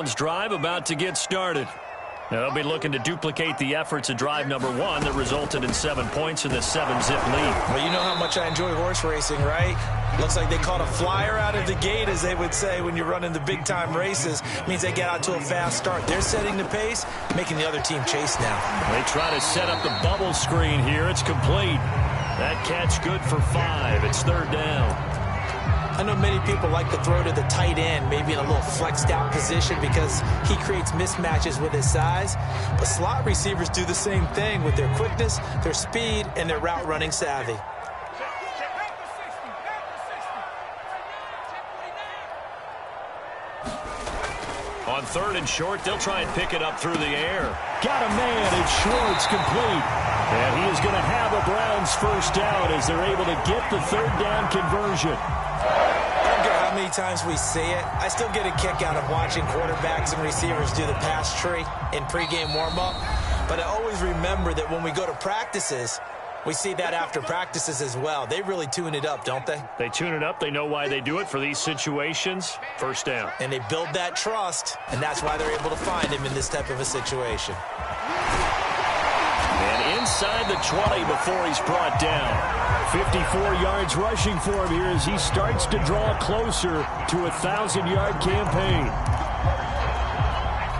Drive about to get started. They'll be looking to duplicate the efforts of drive number one that resulted in 7 points in the 7-zip lead. Well, you know how much I enjoy horse racing, right? Looks like they caught a flyer out of the gate, as they would say when you're running the big-time races. Means they get out to a fast start. They're setting the pace, making the other team chase now. They try to set up the bubble screen here. It's complete. That catch good for 5. It's third down. I know many people like to throw to the tight end, maybe in a little flexed out position because he creates mismatches with his size. But slot receivers do the same thing with their quickness, their speed, and their route running savvy. On third and short, they'll try and pick it up through the air. Got a man, it's Schwartz, complete. And he is going to have a Browns first down as they're able to get the third down conversion. I don't care how many times we see it. I still get a kick out of watching quarterbacks and receivers do the pass tree in pregame warm-up. But I always remember that when we go to practices, we see that after practices as well. They really tune it up, don't they? They tune it up. They know why they do it for these situations. First down. And they build that trust, and that's why they're able to find him in this type of a situation. And inside the 20 before he's brought down. 54 yards rushing for him here as he starts to draw closer to a 1,000-yard campaign.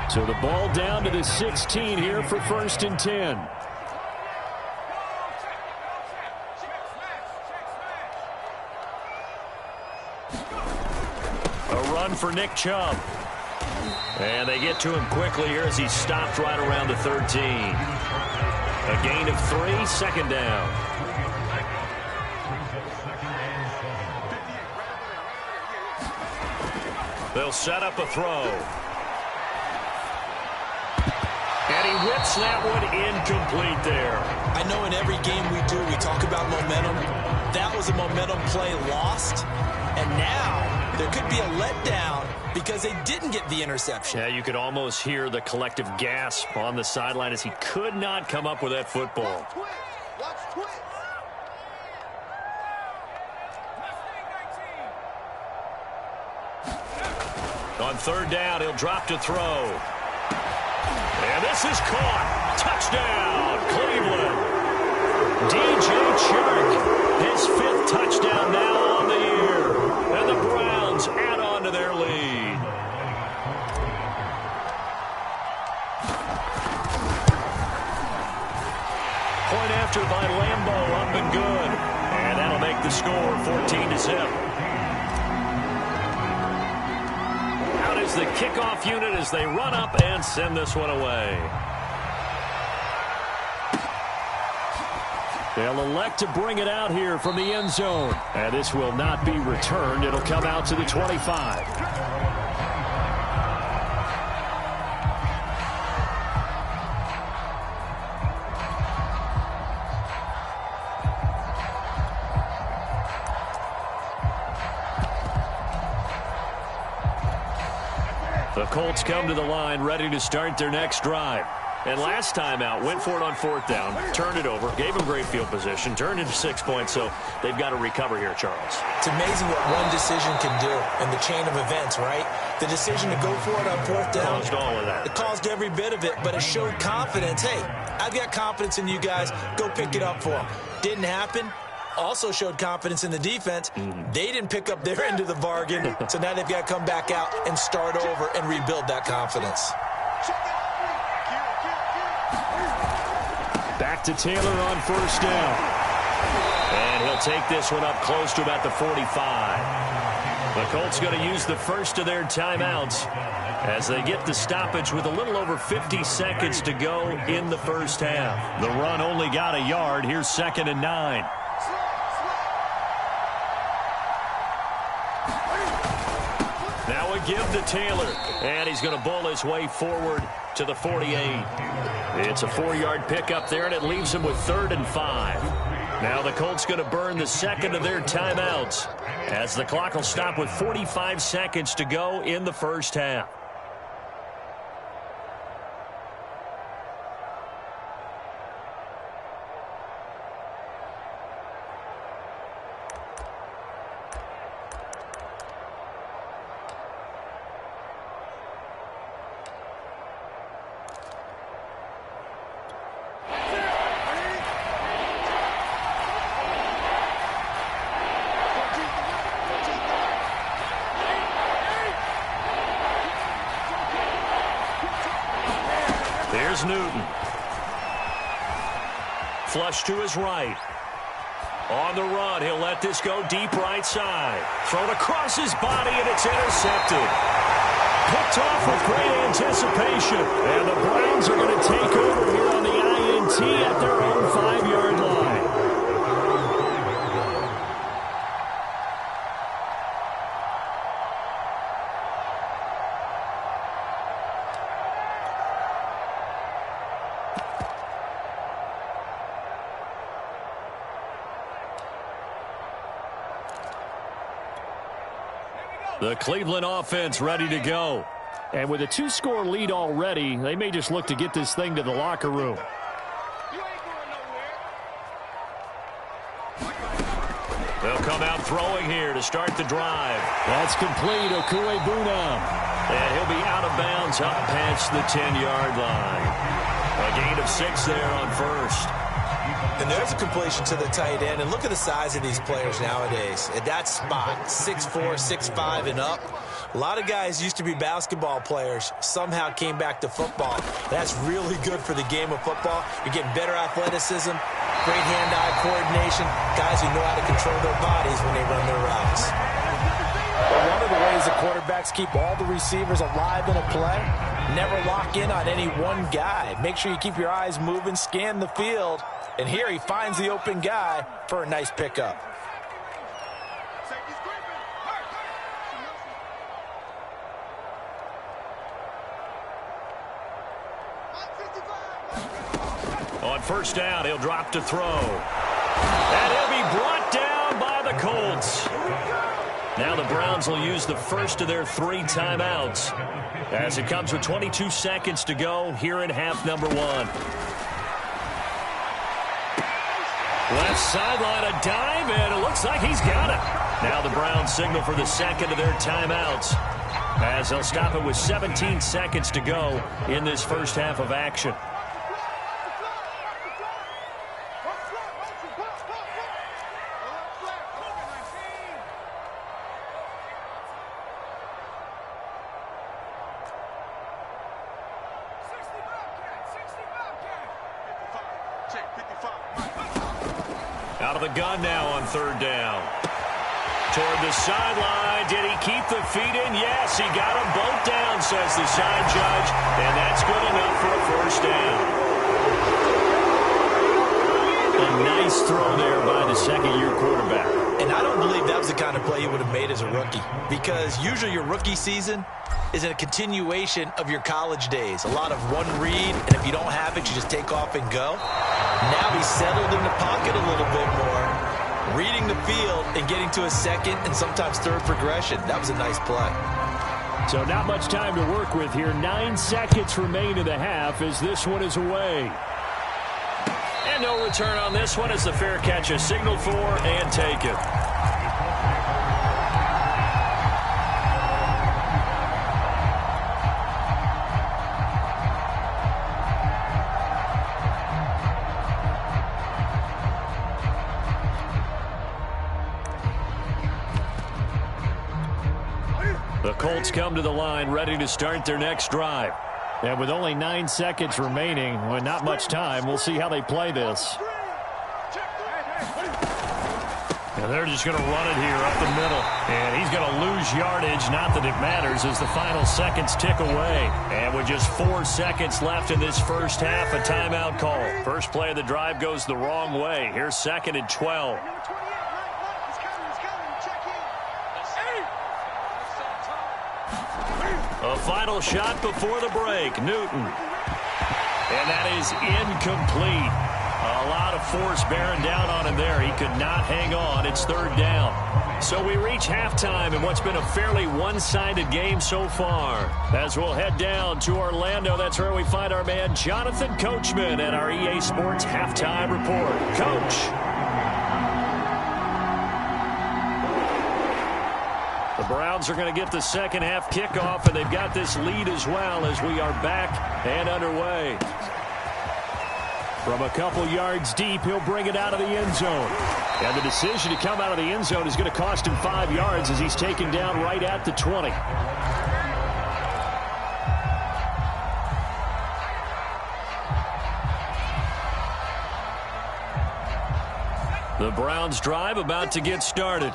So the ball down to the 16 here for first and 10. A run for Nick Chubb. And they get to him quickly here as he's stopped right around the 13. A gain of 3, second down. They'll set up a throw. And he whips that one incomplete there. I know in every game we do, we talk about momentum. That was a momentum play lost. And now there could be a letdown because they didn't get the interception. Yeah, you could almost hear the collective gasp on the sideline as he could not come up with that football. On third down, he'll drop to throw. And this is caught. Touchdown, Cleveland. DJ Chark, his 5th touchdown now on the year. And the Browns add on to their lead. Point after by Lambeau, up and good. And that'll make the score 14-0. Is the kickoff unit as they run up and send this one away. They'll elect to bring it out here from the end zone. And this will not be returned. It'll come out to the 25. The Colts come to the line ready to start their next drive. And last time out, went for it on fourth down, turned it over, gave them great field position, turned into 6 points, so they've got to recover here, Charles. It's amazing what one decision can do in the chain of events, right? The decision to go for it on fourth down. Caused all of that. It caused every bit of it, but it showed confidence. Hey, I've got confidence in you guys. Go pick it up for them. Didn't happen. Also showed confidence in the defense. They didn't pick up their end of the bargain, so now they've got to come back out and start over and rebuild that confidence. Back to Taylor on first down. And he'll take this one up close to about the 45. The Colts going to use the first of their timeouts as they get the stoppage with a little over 50 seconds to go in the first half. The run only got a yard. Here's 2nd and 9. Now a give to Taylor, and he's going to bowl his way forward to the 48. It's a 4-yard pickup there, and it leaves him with 3rd and 5. Now the Colts going to burn the second of their timeouts as the clock will stop with 45 seconds to go in the first half. Here's Newton. Flush to his right. On the run, he'll let this go deep right side. Thrown across his body, and it's intercepted. Picked off with great anticipation. And the Browns are going to take over here on the INT at their own 5-yard line. The Cleveland offense ready to go. And with a 2-score lead already, they may just look to get this thing to the locker room. They'll come out throwing here to start the drive. That's complete. Okuegbunam. And he'll be out of bounds up past the 10-yard line. A gain of 6 there on first. And there's a completion to the tight end. And look at the size of these players nowadays. At that spot, 6'4", 6'5", and up. A lot of guys used to be basketball players, somehow came back to football. That's really good for the game of football. You're getting better athleticism, great hand-eye coordination, guys who know how to control their bodies when they run their routes. Well, one of the ways the quarterbacks keep all the receivers alive in a play, never lock in on any one guy. Make sure you keep your eyes moving, scan the field. And here he finds the open guy for a nice pickup. On first down, he'll drop to throw. And he'll be brought down by the Colts. Now the Browns will use the first of their 3 timeouts as it comes with 22 seconds to go here in half number 1. Left sideline, a dive, and it looks like he's got it. Now the Browns signal for the second of their timeouts as they'll stop it with 17 seconds to go in this first half of action. Out of the gun now on third down. Toward the sideline. Did he keep the feet in? Yes, he got them both down, says the side judge. And that's good enough for a first down. A nice throw there by the second-year quarterback. And I don't believe that was the kind of play he would have made as a rookie. Because usually your rookie season is a continuation of your college days. A lot of one read, and if you don't have it, you just take off and go. Now he's settled in the pocket a little bit more, reading the field and getting to a second and sometimes third progression. That was a nice play. So not much time to work with here. 9 seconds remain in the half as this one is away. And no return on this one as the fair catch is signaled for and taken. The Colts come to the line ready to start their next drive. And with only 9 seconds remaining, well, not much time, we'll see how they play this. And they're just going to run it here up the middle. And he's going to lose yardage. Not that it matters as the final seconds tick away. And with just 4 seconds left in this first half, a timeout call. First play of the drive goes the wrong way. Here's 2nd and 12. A final shot before the break. Newton. And that is incomplete. A lot of force bearing down on him there. He could not hang on. It's third down. So we reach halftime in what's been a fairly one-sided game so far. As we'll head down to Orlando, that's where we find our man Jonathan Coachman at our EA Sports Halftime Report. Coach. The Browns are going to get the second half kickoff, and they've got this lead as well as we are back and underway. From a couple yards deep, he'll bring it out of the end zone. And the decision to come out of the end zone is going to cost him 5 yards as he's taken down right at the 20. The Browns drive about to get started.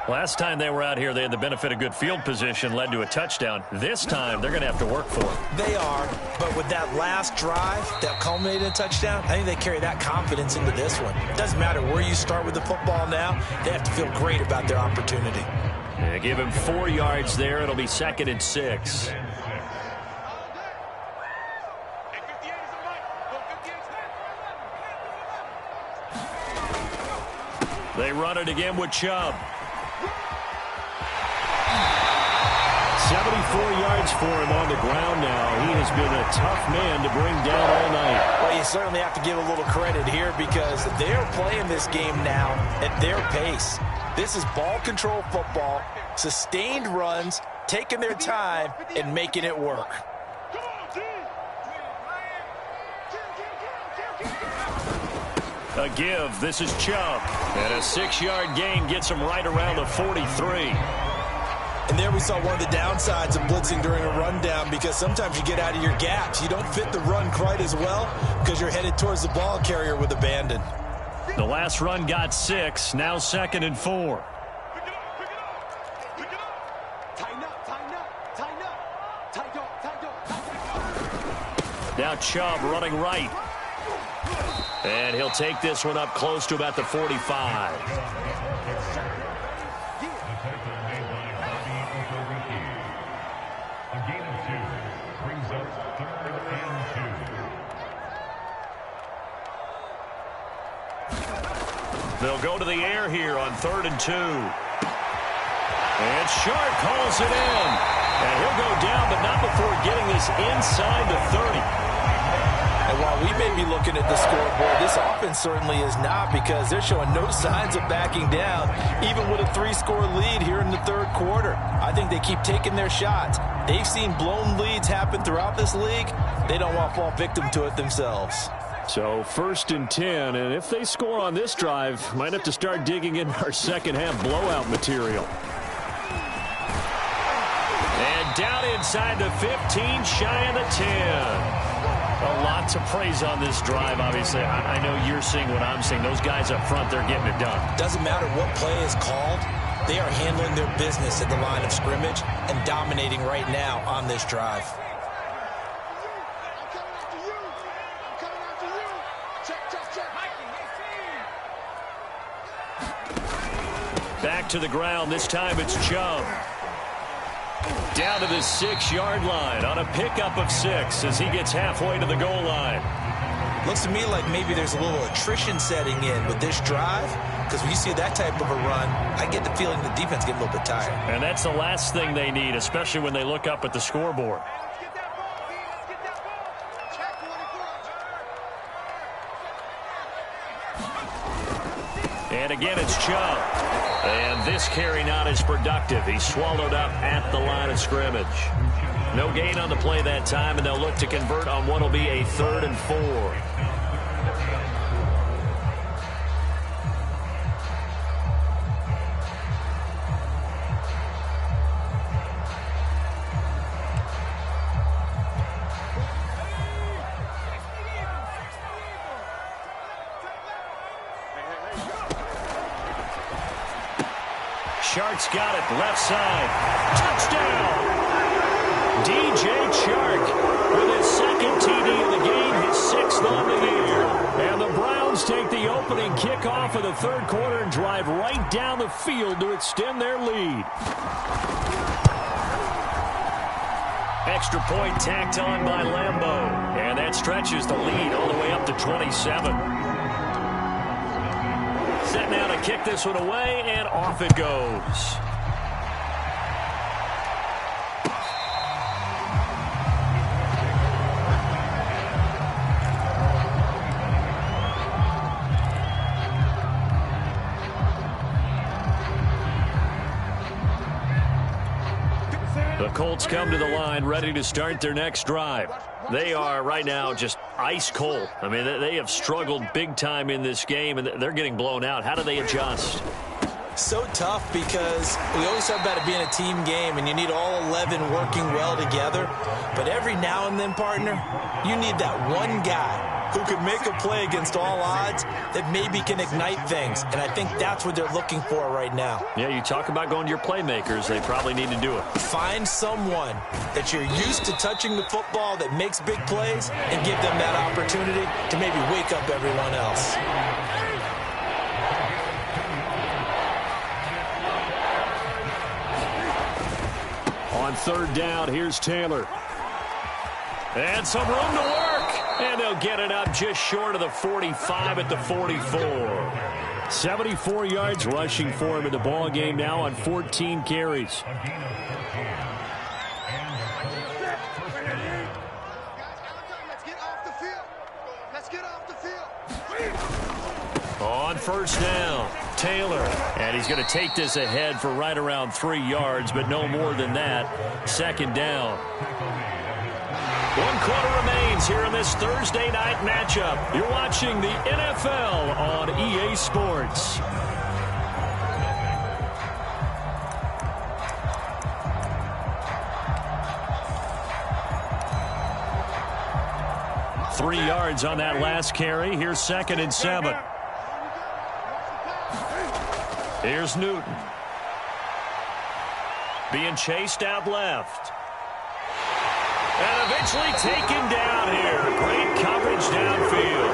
Last time they were out here, they had the benefit of good field position, led to a touchdown. This time, they're going to have to work for it. They are, but with that last drive that culminated in a touchdown, I think they carry that confidence into this one. It doesn't matter where you start with the football now. They have to feel great about their opportunity. Yeah, give him 4 yards there. It'll be 2nd and 6. They run it again with Chubb. 74 yards for him on the ground now. He has been a tough man to bring down all night. Well, you certainly have to give a little credit here because they're playing this game now at their pace. This is ball control football, sustained runs, taking their time, and making it work. A give. This is Chubb. And a 6-yard gain gets him right around the 43. And there we saw one of the downsides of blitzing during a rundown because sometimes you get out of your gaps. You don't fit the run quite as well because you're headed towards the ball carrier with abandon. The last run got 6. Now 2nd and 4. Now Chubb running right. And he'll take this one up close to about the 45. They'll go to the air here on 3rd and 2. And Sharp calls it in. And he'll go down, but not before getting this inside the 30. And while we may be looking at the scoreboard, this offense certainly is not because they're showing no signs of backing down, even with a 3-score lead here in the 3rd quarter. I think they keep taking their shots. They've seen blown leads happen throughout this league. They don't want to fall victim to it themselves. So 1st and 10, and if they score on this drive, might have to start digging in our second-half blowout material. And down inside the 15, shy of the 10. A lot to praise on this drive, obviously. I know you're seeing what I'm seeing. Those guys up front, they're getting it done. Doesn't matter what play is called. They are handling their business at the line of scrimmage and dominating right now on this drive. Back to the ground. This time it's Chubb. Down to the 6-yard line on a pickup of 6 as he gets halfway to the goal line. Looks to me like maybe there's a little attrition setting in with this drive because when you see that type of a run, I get the feeling the defense get a little bit tired. And that's the last thing they need, especially when they look up at the scoreboard. And again, it's Chubb. And this carry not as productive. He's swallowed up at the line of scrimmage. No gain on the play that time, and they'll look to convert on what will be a 3rd and 4. Chark's got it, left side. Touchdown! DJ Chark with his 2nd TD of the game, his 6th on the year. And the Browns take the opening kickoff of the 3rd quarter and drive right down the field to extend their lead. Extra point tacked on by Lambeau. And that stretches the lead all the way up to 27. Set now to kick this one away, and off it goes. The Colts come to the line ready to start their next drive. They are right now just ice cold. I mean, they have struggled big time in this game, and they're getting blown out. How do they adjust? So tough because we always talk about it being a team game, and you need all 11 working well together. But every now and then, partner, you need that one guy who can make a play against all odds that maybe can ignite things. And I think that's what they're looking for right now. Yeah, you talk about going to your playmakers. They probably need to do it. Find someone that you're used to touching the football that makes big plays and give them that opportunity to maybe wake up everyone else. On third down, here's Taylor. And some room to work. And they'll get it up just short of the 45 at the 44. 74 yards rushing for him in the ball game now on 14 carries. On first down, Taylor. And he's going to take this ahead for right around 3 yards, but no more than that. Second down. 1 quarter remains here in this Thursday night matchup. You're watching the NFL on EA Sports. Three yards on that last carry. Here's 2nd and 7. Here's Newton. Being chased out left. And eventually taken down here. Great coverage downfield.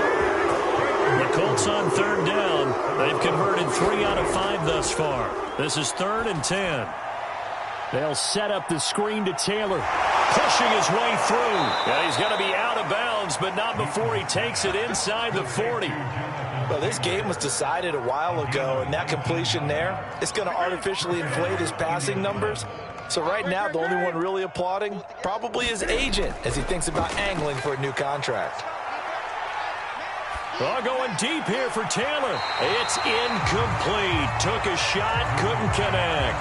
The Colts on third down. They've converted 3 out of 5 thus far. This is 3rd and 10. They'll set up the screen to Taylor. Pushing his way through. Yeah, he's going to be out of bounds, but not before he takes it inside the 40. Well, this game was decided a while ago, and that completion there, it's going to artificially inflate his passing numbers. So right now, the only one really applauding probably his agent as he thinks about angling for a new contract. Oh, going deep here for Taylor. It's incomplete. Took a shot, couldn't connect.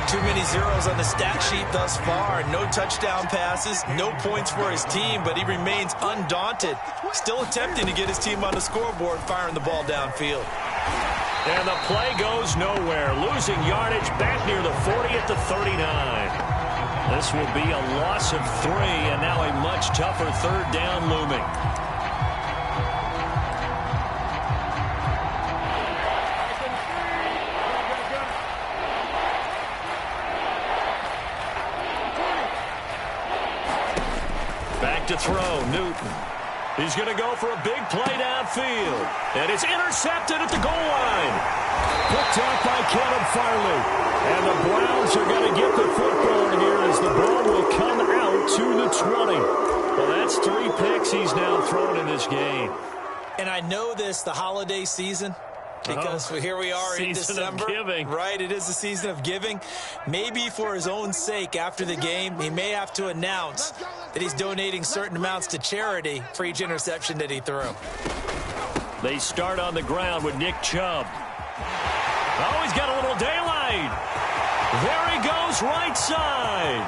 Too many zeros on the stat sheet thus far. No touchdown passes, no points for his team, but he remains undaunted. Still attempting to get his team on the scoreboard, firing the ball downfield. And the play goes nowhere. Losing yardage back near the 40 at the 39. This will be a loss of 3, and now a much tougher third down looming. Back to throw, Newton. He's going to go for a big play downfield. And it's intercepted at the goal line. Picked off by Caleb Farley. And the Browns are going to get the football here as the ball will come out to the 20. Well, that's 3 picks he's now thrown in this game. And I know this, the holiday season, because here we are in December. Season of giving. Right, it is the season of giving. Maybe for his own sake after the game, he may have to announce that he's donating certain amounts to charity for each interception that he threw. They start on the ground with Nick Chubb. Oh, he's got a little daylight. There he goes, right side.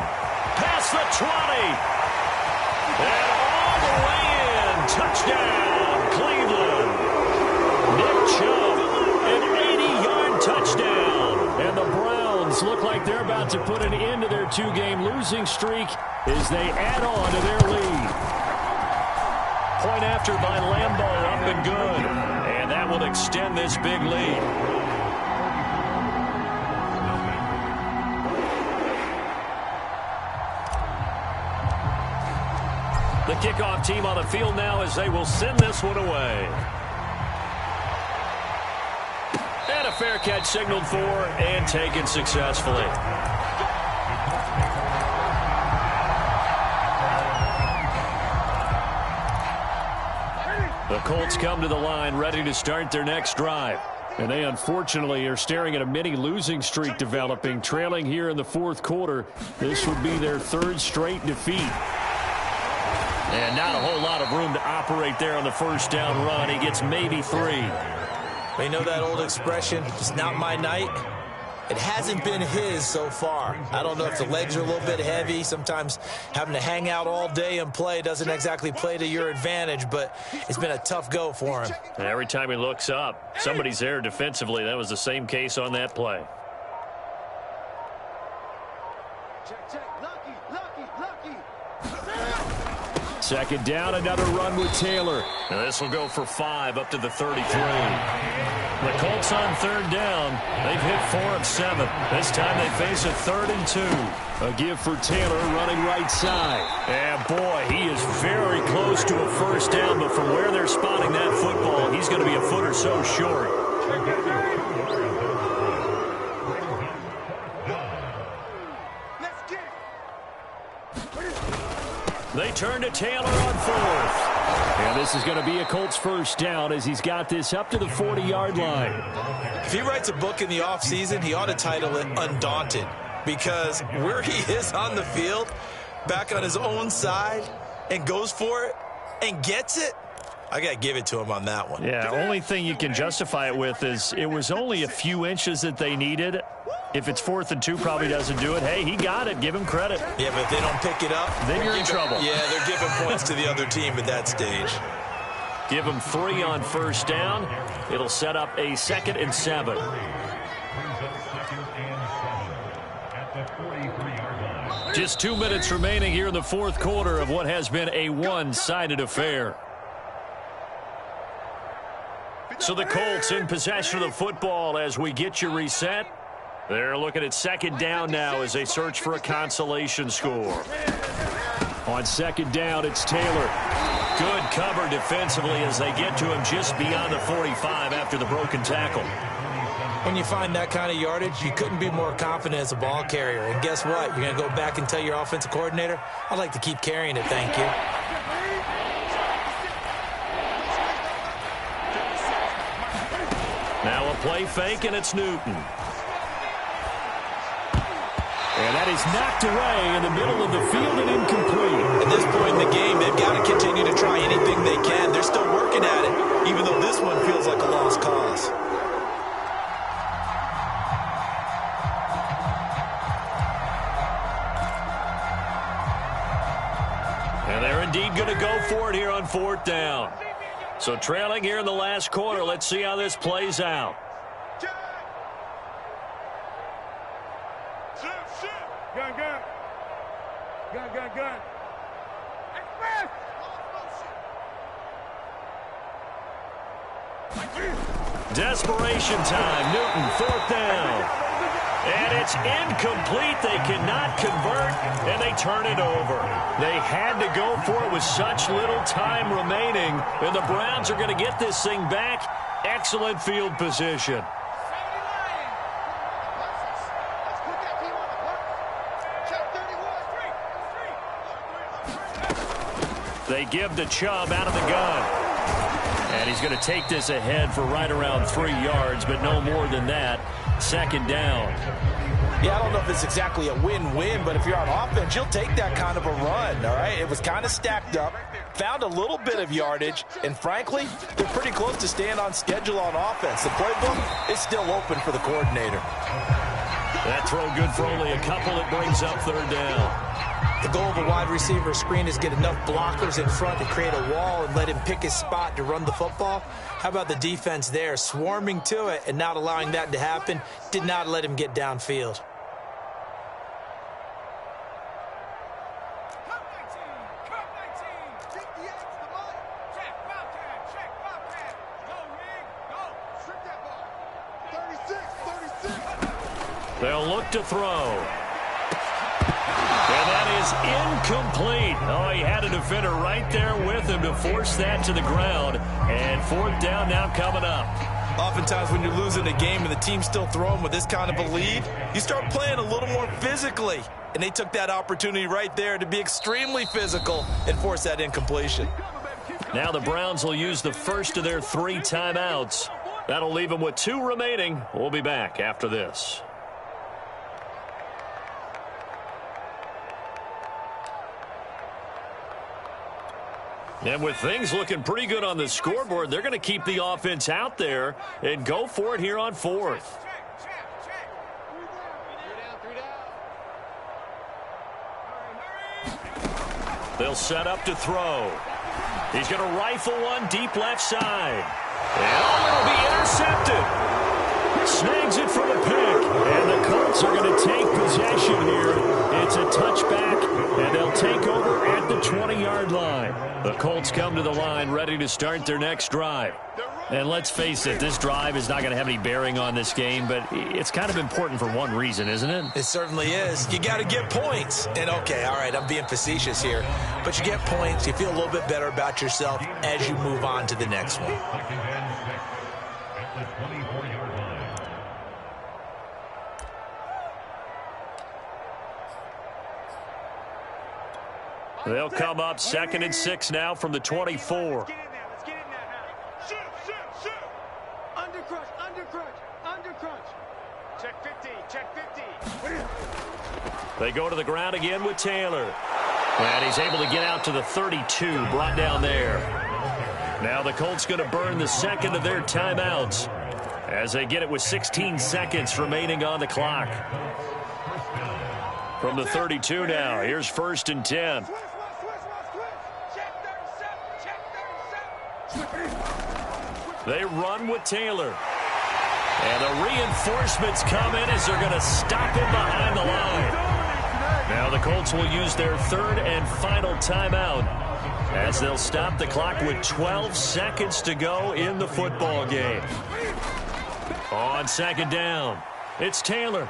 Past the 20. And all the way in. Touchdown, Cleveland. Nick Chubb, an 80-yard touchdown. And the Browns look like they're about to put an end to their 2-game losing streak as they add on to their lead. Point after by Lambeau, up and good. And that will extend this big lead. The kickoff team on the field now as they will send this one away. And a fair catch signaled for and taken successfully. The Colts come to the line ready to start their next drive. And they unfortunately are staring at a mini losing streak developing, trailing here in the 4th quarter. This would be their 3rd straight defeat. And not a whole lot of room to operate there on the first down run. He gets maybe 3. We know that old expression, it's not my night. It hasn't been his so far. I don't know if the legs are a little bit heavy. Sometimes having to hang out all day and play doesn't exactly play to your advantage, but it's been a tough go for him. And every time he looks up, somebody's there defensively. That was the same case on that play. Second down, another run with Taylor. Now this will go for 5 up to the 33. The Colts on third down. They've hit 4 of 7. This time they face a 3rd and 2. A give for Taylor running right side. And boy, he is very close to a first down, but from where they're spotting that football, he's going to be a foot or so short. They turn to Taylor on 4th. And this is going to be a Colts first down as he's got this up to the 40-yard line. If he writes a book in the offseason, he ought to title it Undaunted, because where he is on the field, back on his own side, and goes for it and gets it, I got to give it to him on that one. Yeah, only thing you can justify it with is it was only a few inches that they needed. If it's 4th and 2, probably doesn't do it. Hey, he got it. Give him credit. Yeah, but if they don't pick it up, then you're in trouble. Yeah, they're giving points to the other team at that stage. Give him 3 on first down. It'll set up a 2nd and 7. Just 2 minutes remaining here in the 4th quarter of what has been a one-sided affair. So the Colts in possession of the football as we get you reset. They're looking at 2nd down now as they search for a consolation score. On 2nd down, it's Taylor. Good cover defensively as they get to him just beyond the 45 after the broken tackle. When you find that kind of yardage, you couldn't be more confident as a ball carrier. And guess what? You're going to go back and tell your offensive coordinator, I'd like to keep carrying it, thank you. Now a play fake, and it's Newton. And that is knocked away in the middle of the field and incomplete. At this point in the game, they've got to continue to try anything they can. They're still working at it, even though this one feels like a lost cause. And they're indeed going to go for it here on 4th down. So trailing here in the last quarter, let's see how this plays out. Gun. Desperation time. Newton, 4th down. And it's incomplete. They cannot convert, and they turn it over. They had to go for it with such little time remaining, and the Browns are going to get this thing back. Excellent field position. They give to Chubb out of the gun. And he's going to take this ahead for right around 3 yards, but no more than that. 2nd down. Yeah, I don't know if it's exactly a win-win, but if you're on offense, you'll take that kind of a run, all right? It was kind of stacked up, found a little bit of yardage, and frankly, they're pretty close to staying on schedule on offense. The playbook is still open for the coordinator. That throw good for only a couple. It brings up 3rd down. The goal of a wide receiver screen is get enough blockers in front to create a wall and let him pick his spot to run the football. How about the defense there, swarming to it and not allowing that to happen? Did not let him get downfield. They'll look to throw. And that is incomplete. Oh, he had a defender right there with him to force that to the ground. And 4th down now coming up. Oftentimes when you're losing a game and the team's still throwing with this kind of a lead, you start playing a little more physically. And they took that opportunity right there to be extremely physical and force that incompletion. Now the Browns will use the first of their 3 timeouts. That'll leave them with 2 remaining. We'll be back after this. And with things looking pretty good on the scoreboard, they're going to keep the offense out there and go for it here on 4th. They'll set up to throw. He's going to rifle one deep left side. And it'll be intercepted. Snags it from a pick. And the Colts are going to take possession here. It's a touchback, and they'll take over at the 20-yard 40-yard line. The Colts come to the line ready to start their next drive. And let's face it, this drive is not going to have any bearing on this game, but it's kind of important for one reason, isn't it? It certainly is. You got to get points. And, okay, all right, I'm being facetious here. But you get points. You feel a little bit better about yourself as you move on to the next one. They'll come up 2nd and 6 now from the 24. Let's get in there now. Shoot. Under crunch. Check 50. They go to the ground again with Taylor. And he's able to get out to the 32, brought down there. Now the Colts going to burn the second of their timeouts as they get it with 16 seconds remaining on the clock. From the 32 now, here's 1st and 10. They run with Taylor. And the reinforcements come in as they're going to stop him behind the line. Now the Colts will use their 3rd and final timeout as they'll stop the clock with 12 seconds to go in the football game. On 2nd down, it's Taylor.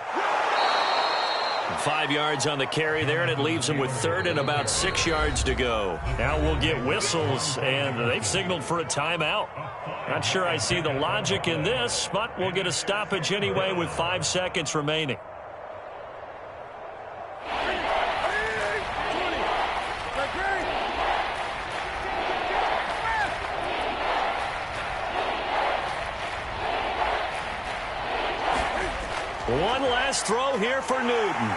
5 yards on the carry there, and it leaves him with 3rd and about 6 yards to go. Now we'll get whistles, and they've signaled for a timeout. Not sure I see the logic in this, but we'll get a stoppage anyway with 5 seconds remaining. One last throw here for Newton.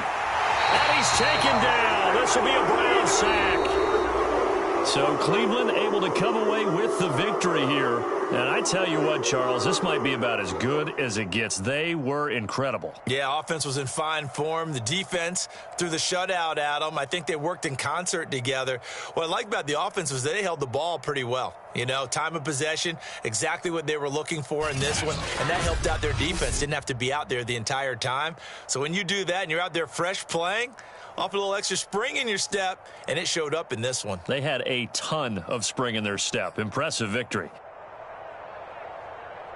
And he's taken down. This will be a Brown sack. So Cleveland able to come away with the victory here. And I tell you what, Charles, this might be about as good as it gets. They were incredible. Yeah, offense was in fine form. The defense threw the shutout at them. I think they worked in concert together. What I like about the offense was they held the ball pretty well. You know, time of possession, exactly what they were looking for in this one, and that helped out their defense. Didn't have to be out there the entire time. So when you do that and you're out there fresh playing, off a little extra spring in your step, and it showed up in this one. They had a ton of spring in their step. Impressive victory.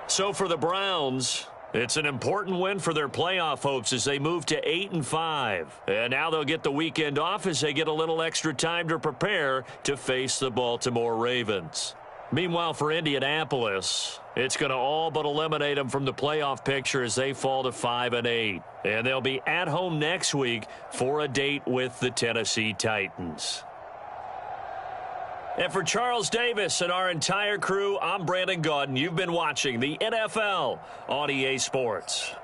So for the Browns, it's an important win for their playoff hopes as they move to 8-5. And now they'll get the weekend off as they get a little extra time to prepare to face the Baltimore Ravens. Meanwhile, for Indianapolis, it's going to all but eliminate them from the playoff picture as they fall to 5-8. And they'll be at home next week for a date with the Tennessee Titans. And for Charles Davis and our entire crew, I'm Brandon Gaudin. You've been watching the NFL on EA Sports.